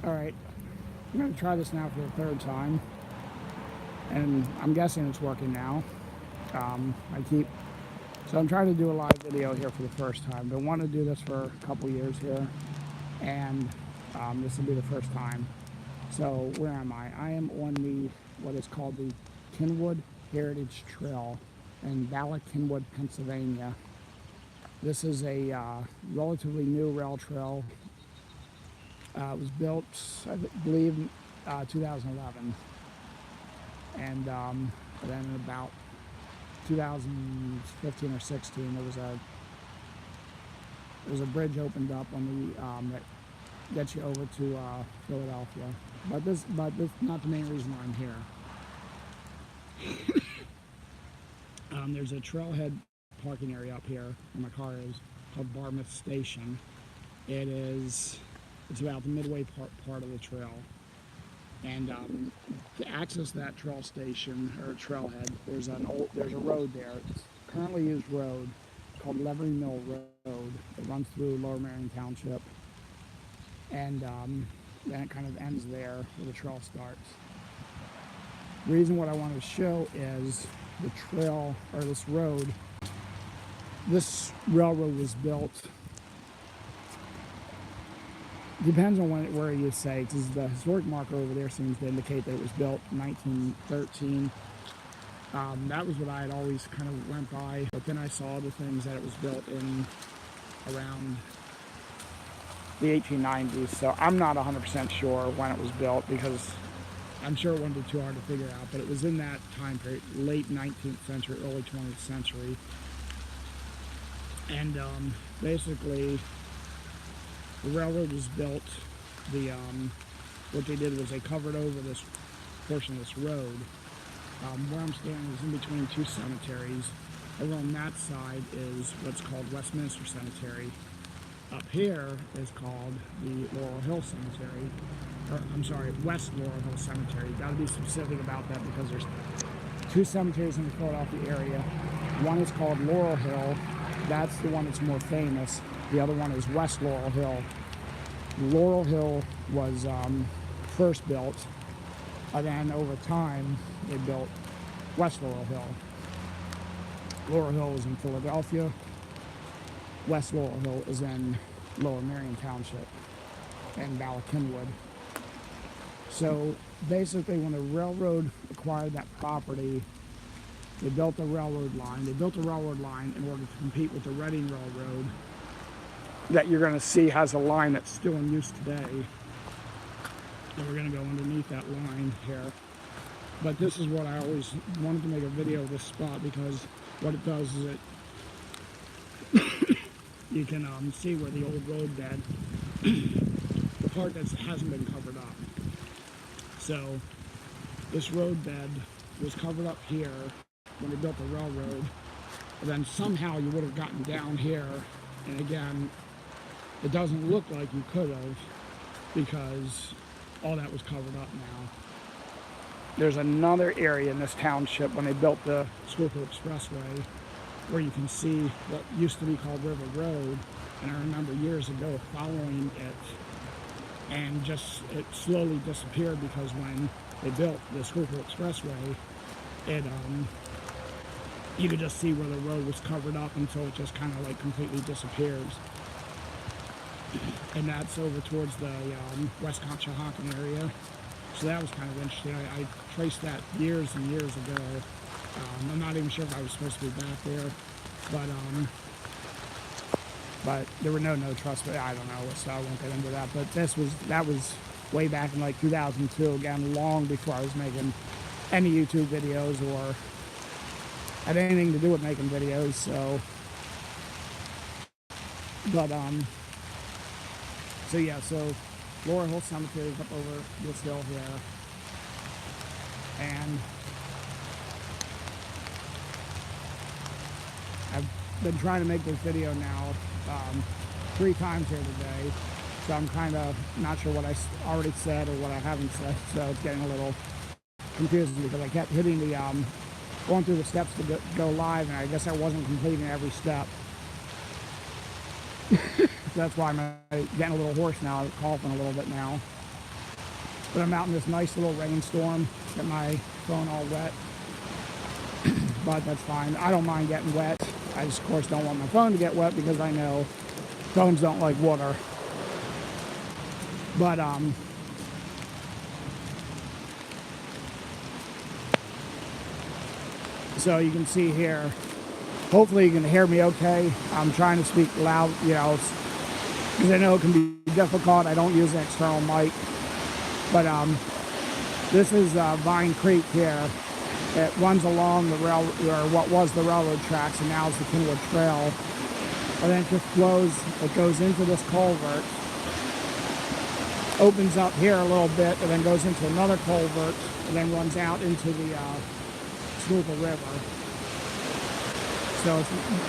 Alright, I'm going to try this now for the third time, and I'm guessing it's working now. So I'm trying to do a live video here for the first time. Been wanting to do this for a couple years here, and this will be the first time. So where am I? I am on what is called the Cynwyd Heritage Trail in Cynwyd, Pennsylvania. This is a relatively new rail trail. It was built, I believe, 2011, and then in about 2015 or 16, there was a bridge opened up on that gets you over to Philadelphia. But this not the main reason I'm here. There's a trailhead parking area up here where my car is, called Barmouth Station. It's about the midway part of the trail. And to access that trail station or trailhead, there's a road there. It's a currently used road called Lower Merion Road. It runs through Lower Merion Township, and then it kind of ends there where the trail starts. The reason what I want to show is the trail, or this road. This railroad was built. Depends on where you say, because the historic marker over there seems to indicate that it was built in 1913. That was what I had always kind of went by, but then I saw other things that it was built in around the 1890s, so I'm not 100% sure when it was built, because I'm sure it wouldn't be too hard to figure out, but it was in that time period, late 19th century, early 20th century. And basically, the railroad was built. What they did was they covered over this portion of this road. Where I'm standing is in between two cemeteries. Over on that side is what's called Westminster Cemetery. Up here is called the Laurel Hill Cemetery. I'm sorry, West Laurel Hill Cemetery. Got to be specific about that because there's two cemeteries in the Philadelphia area. One is called Laurel Hill. That's the one that's more famous. The other one is West Laurel Hill. Laurel Hill was first built, and then over time they built West Laurel Hill. Laurel Hill is in Philadelphia. West Laurel Hill is in Lower Merion Township and Cynwyd. So basically, when the railroad acquired that property, they built a railroad line. They built a railroad line in order to compete with the Reading Railroad that you're going to see has a line that's still in use today. And we're going to go underneath that line here. But this is what I always wanted to make a video of this spot, because what it does is you can see where the old road bed, the part that hasn't been covered up. So this road bed was covered up here when they built the railroad, and then somehow you would have gotten down here, and again, it doesn't look like you could have, because all that was covered up now. There's another area in this township when they built the Schuylkill Expressway where you can see what used to be called River Road, and I remember years ago following it, and it slowly disappeared, because when they built the Schuylkill Expressway, you could just see where the road was covered up until it just kind of like completely disappears. And that's over towards the West Conshohocken area. So that was kind of interesting. I traced that years and years ago. I'm not even sure if I was supposed to be back there, but there were no trusts. But I don't know, so I won't get into that. But that was way back in like 2002. Again, long before I was making any YouTube videos or had anything to do with making videos. So, so yeah, so Laurel Hill Cemetery is up over this hill here, and I've been trying to make this video now 3 times here today, so I'm kind of not sure what I already said or what I haven't said, so it's getting a little confusing because I kept hitting the going through the steps to go live, and I guess I wasn't completing every step. So that's why I'm getting a little hoarse now, coughing a little bit now. But I'm out in this nice little rainstorm, get my phone all wet. But that's fine. I don't mind getting wet. I just, of course, don't want my phone to get wet because I know phones don't like water. But, so you can see here, hopefully you can hear me okay. I'm trying to speak loud, you know, because I know it can be difficult. I don't use an external mic. But this is Vine Creek here. It runs along the rail, or what was the railroad tracks, and now it's the Cynwyd Trail. And then it just flows, it goes into this culvert, opens up here a little bit, and then goes into another culvert, and then runs out into the Schuylkill River. So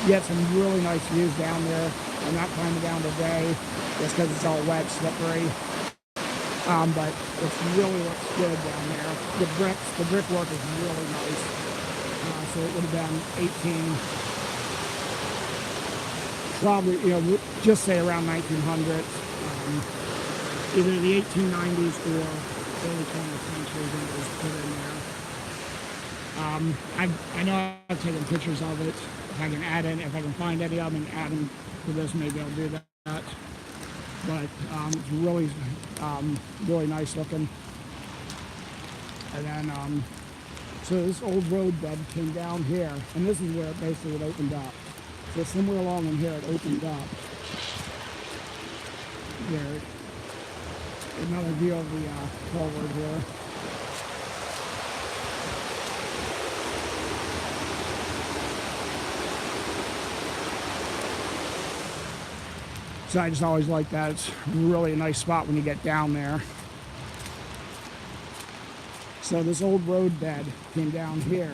you get some really nice views down there. I'm not climbing down today just because it's all wet, slippery. But it really looks good down there. The brickwork is really nice. So it would have been 18, probably, you know, just say around 1900. Either the 1890s or early 20th century when it was put in there. I know I've taken pictures of it. If I can add in, if I can find any of them and add them to this, maybe I'll do that. But it's really, really nice looking. And then, so this old road bed came down here, and this is where it basically opened up. So somewhere along in here it opened up. There, another view of the culvert here. So I just always like that. It's really a nice spot when you get down there. So this old road bed came down here.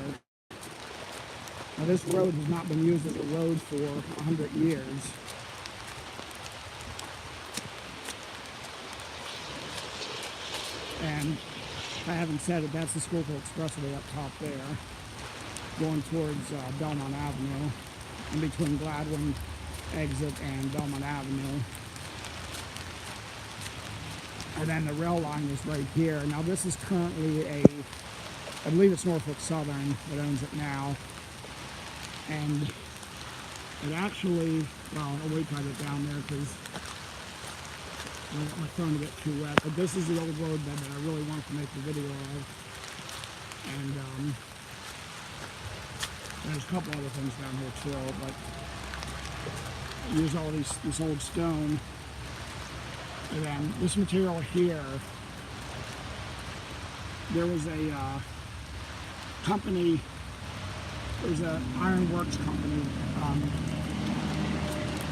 Now this road has not been used as a road for 100 years. And I haven't said it, that's the Schuylkill Expressway up top there, going towards Belmont Avenue, in between Gladwin exit and Belmont Avenue. And then the rail line is right here. Now this is currently I believe it's Norfolk Southern that owns it now. And it actually, well, I'll wait till I get down there because I don't want my phone to get too wet. But this is the old road bed that I really wanted to make a video of. And there's a couple other things down here too, but use all this old stone. And then this material here, there was a company, there's an ironworks company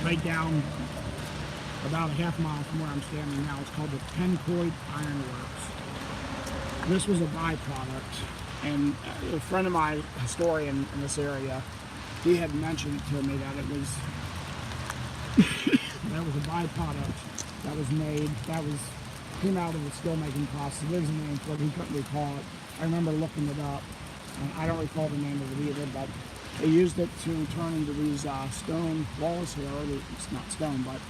right down about a half mile from where I'm standing now. It's called the Pennsylvina Ironworks. This was a byproduct, and a friend of mine, a historian in this area, he had mentioned to me that it was that was a byproduct that was made, came out of the steel making process. There's a name for it, he couldn't recall it. I remember looking it up, and I don't recall the name of it either, but they used it to turn into these stone walls here, or it's not stone, but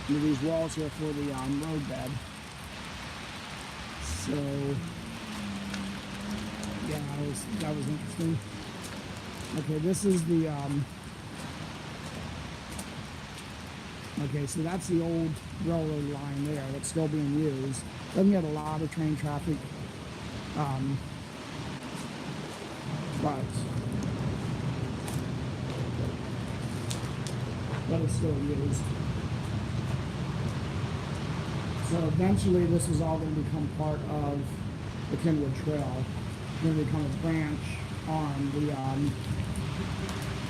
into these walls here for the road bed. So, yeah, that was interesting. Okay, this is the, okay, so that's the old railroad line there that's still being used. Doesn't get a lot of train traffic, but it's still used. So eventually this is all going to become part of the Cynwyd Trail. It's going to become a branch on the,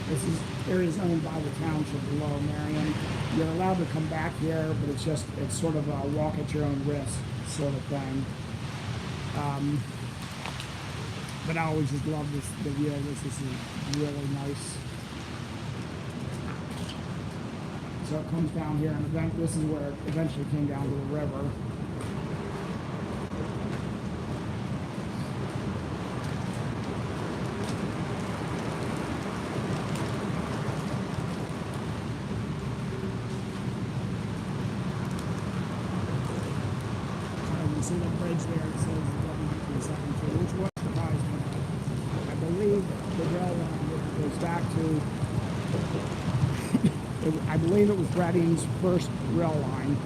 this is areas owned by the township of Lower Merion. You're allowed to come back here, but it's sort of a walk at your own risk sort of thing. But I always just love the view of this. This is really nice. So it comes down here, and this is where it eventually came down to the river. You see the bridge there that says W1972, which was surprising. I believe the rail line goes back to, I believe it was Reading's first rail line.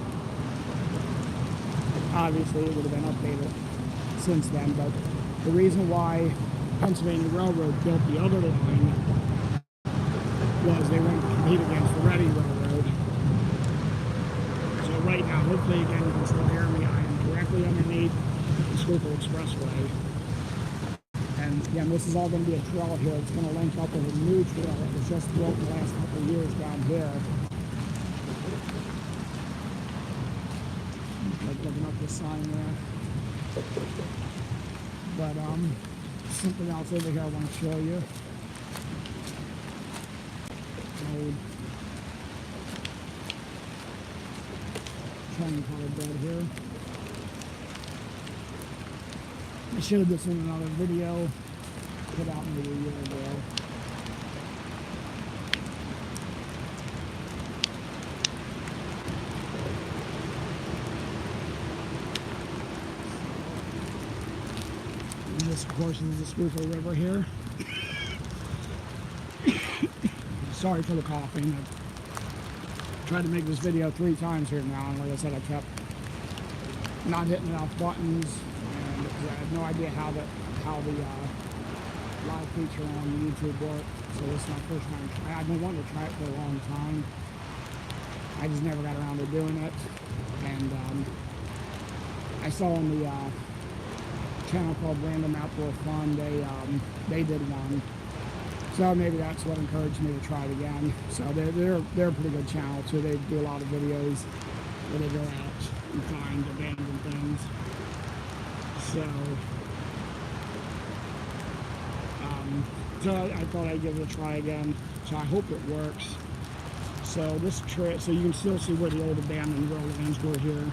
Obviously, it would have been updated since then, but the reason why Pennsylvania Railroad built the other line was they wanted to compete against the Reading Railroad. So right now, hopefully again you can still hear me, I am directly underneath the Schuylkill Expressway. And again, this is all going to be a trail here. It's going to link up with a new trail that was just built in the last couple of years down here. Like looking up the sign there. But something else over here I want to show you. Train car bed here. I should have this in another video put out maybe a year ago. And this, of course, is the Schuylkill River here. Sorry for the coughing. I've tried to make this video 3 times here now, and like I said, I kept not hitting enough buttons, and I had no idea how the live feature on YouTube worked. So this is my first time. I've been wanting to try it for a long time. I just never got around to doing it, and I saw on the channel called Random Outdoor Fun, they did one. So maybe that's what encouraged me to try it again. So they're a pretty good channel too. They do a lot of videos where they go out and find abandoned things. So I thought I'd give it a try again. So I hope it works. So this trail, so you can still see where the old abandoned rail lines were here.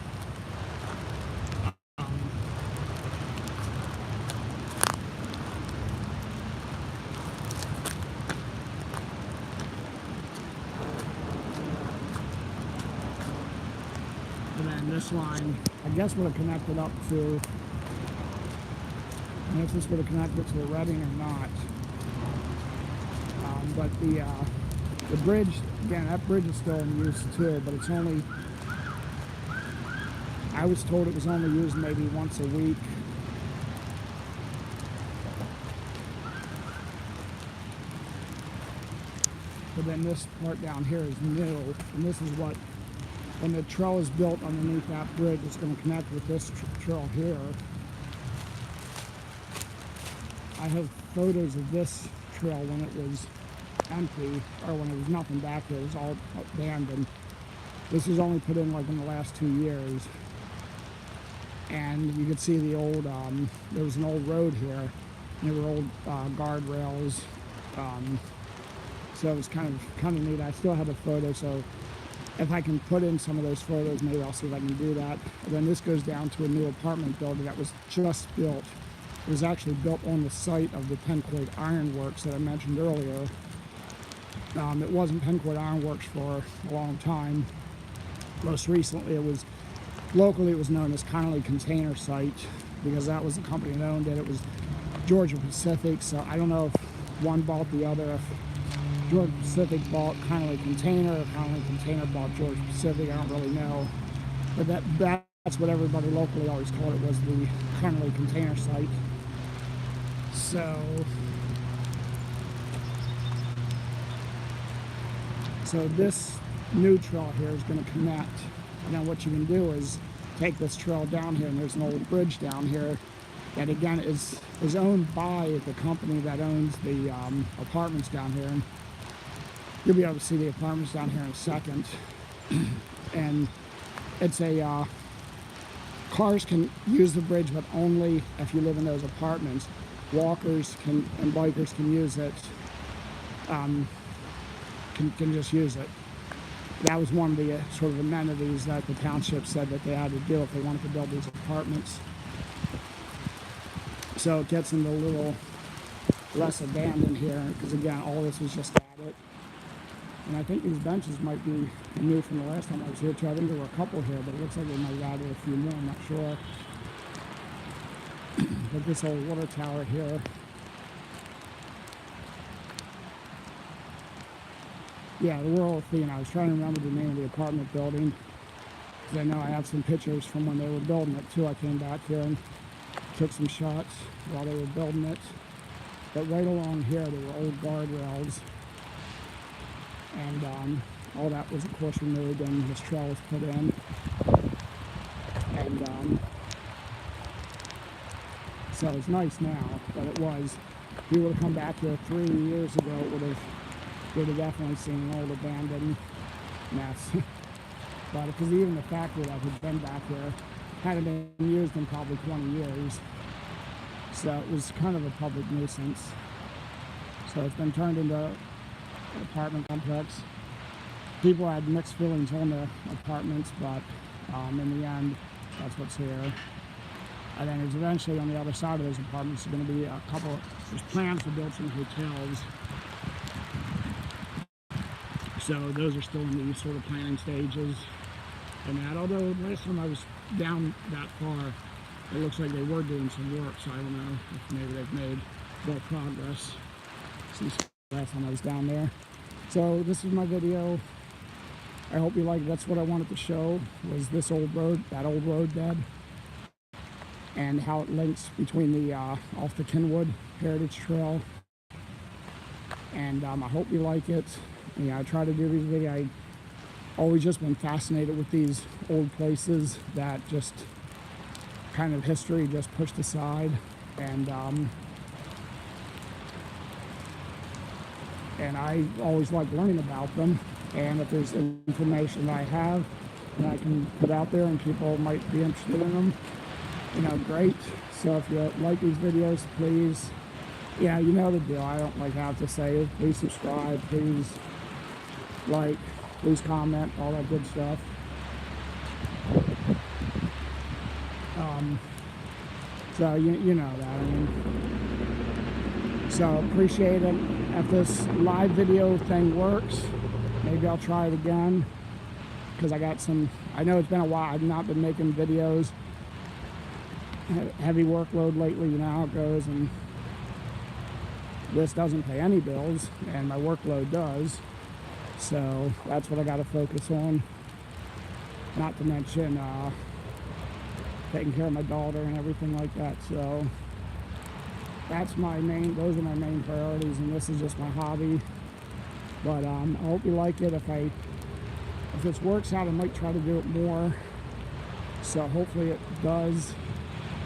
And then this line, I guess would have connected up to, I don't know if this would have connected to the Reading or not. But the bridge, again, that bridge is still in use too, but it's only, I was told it was only used maybe once a week. But then this part down here is new, and this is what, when the trail is built underneath that bridge, it's going to connect with this trail here. I have photos of this trail when it was empty, or when there was nothing back there. It was all abandoned. This was only put in like in the last 2 years. And you could see the old, there was an old road here. And there were old guardrails. So it was kind of neat. I still have a photo, so if I can put in some of those photos, maybe I'll see if I can do that. And then this goes down to a new apartment building that was just built. It was actually built on the site of the Penquoid Iron Works that I mentioned earlier. It wasn't Penquoid Iron Works for a long time. Most recently, locally it was known as Connolly Container Site, because that was the company that owned it. It was Georgia Pacific, so I don't know if one bought the other, if Georgia Pacific bought Connolly Container, or Connolly Container bought Georgia Pacific, I don't really know. But that's what everybody locally always called it, was the Connolly Container Site. So this new trail here is going to connect. Now what you can do is take this trail down here, and there's an old bridge down here that again is owned by the company that owns the apartments down here. And you'll be able to see the apartments down here in a second. And it's a cars can use the bridge, but only if you live in those apartments. Walkers and bikers can use it. Can just use it. That was one of the sort of amenities that the township said that they had to do if they wanted to build these apartments. So it gets them a little less abandoned here, because again, all this was just added. And I think these benches might be new from the last time I was here too. I think there were a couple here, but it looks like they might have added a few more, I'm not sure. at this old water tower here. Yeah, the Royal Athena. I was trying to remember the name of the apartment building, because I know I have some pictures from when they were building it too. I came back here and took some shots while they were building it. But right along here, there were old guardrails, and all that was, of course, removed, and this trail was put in. And so it's nice now, but it was. If you would have come back here 3 years ago, it would have definitely seen an old abandoned mess. But because even the factory that had been back here hadn't been used in probably 20 years. So it was kind of a public nuisance. So it's been turned into an apartment complex. People had mixed feelings on the apartments, but in the end, that's what's here. And then there's eventually on the other side of those apartments, there's going to be a couple, there's plans to build some hotels. So those are still in the sort of planning stages. And that, although last time I was down that far, it looks like they were doing some work, so I don't know if maybe they've made more progress since last time I was down there. So this is my video. I hope you liked. That's what I wanted to show, was this old road, that old road bed, and how it links between the off the Cynwyd Heritage Trail. And I hope you like it. I try to do these videos. I've always just been fascinated with these old places that just kind of history just pushed aside, and I always like learning about them. And if there's information that I have that I can put out there and people might be interested in them, great. So if you like these videos, please, you know the deal. I don't have to say, please subscribe, please like, please comment, all that good stuff. So you know that. So appreciate it. If this live video thing works, maybe I'll try it again, because I got some. I know it's been a while. I've not been making videos. Heavy workload lately, you know how it goes, and this doesn't pay any bills, and my workload does. So that's what I got to focus on. Not to mention taking care of my daughter and everything like that. So that's my main. Those are my main priorities, and this is just my hobby. But I hope you like it. If this works out, I might try to do it more. So hopefully it does,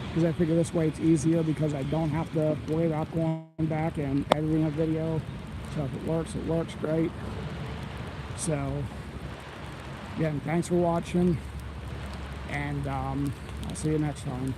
because I figure this way it's easier, because I don't have to worry about going back and editing a video. So if it works great. So again, thanks for watching, and I'll see you next time.